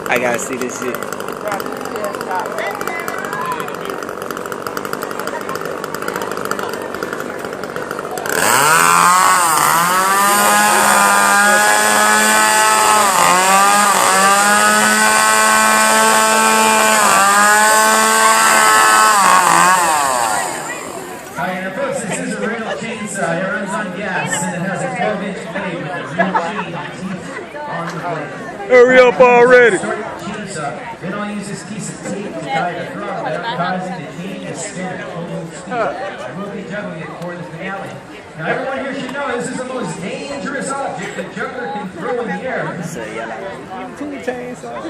I gotta see this shit. This is a real chainsaw. It runs on gas and it has a 12-inch blade with a real chain teeth on the blade. Hurry up already. Chainsaw. Then I'll use this piece of tape to tie the throttle without causing the chain to spin at full speed. I will be juggling it for the finale. Now everyone here should know this is the most dangerous object the juggler can throw in the air. Two chainsaws. I've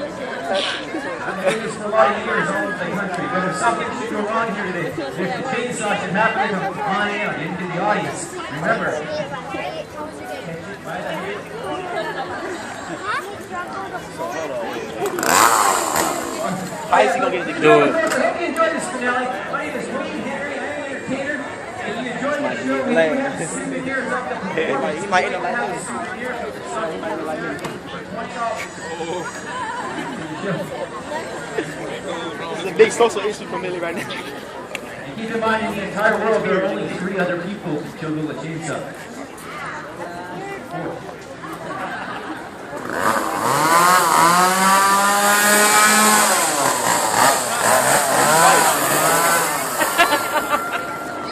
been doing this for a lot of years all over the country, but if something should go wrong here today, if the chainsaw should happen to come on out into the audience, remember, How is he gonna get it? Do it. I hope you enjoyed this finale. My name is Wayne Henry. I'm an entertainer. If you enjoyed the show, we have souvenirs up the performance. He might end up like have this. souvenirs for $20. It's a big social issue for Millie right now. And keep in mind, in the entire world, there are only 3 other people who juggle a chainsaw. 4.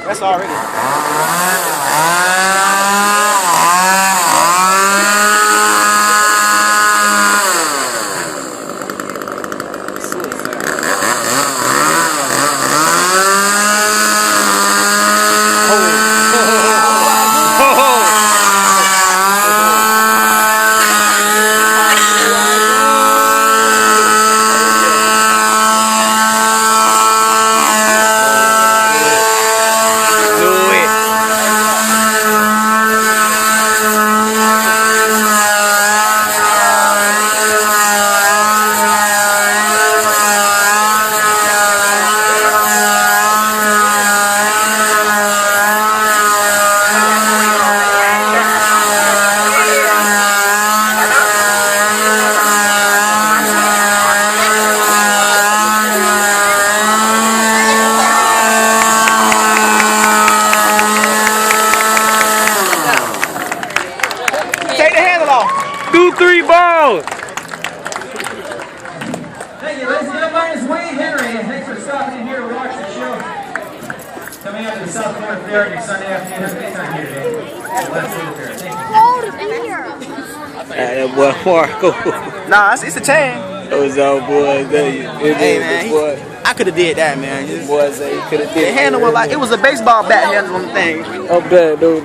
That's already. Take the handle off. 2, 3 balls. Thank you, ladies and gentlemen. My name is Wayne Henry, and thanks for stopping in here to watch the show. Coming out to the South Florida Fair on your Sunday afternoon. Have a good time here today. Thank you. Boy, Marco. Nah, it's a chain. Those old boys, Hey man, I could have did that, man. Boys, they could have did. The handle was like it was a baseball bat handle on the thing. I'm bad, dude.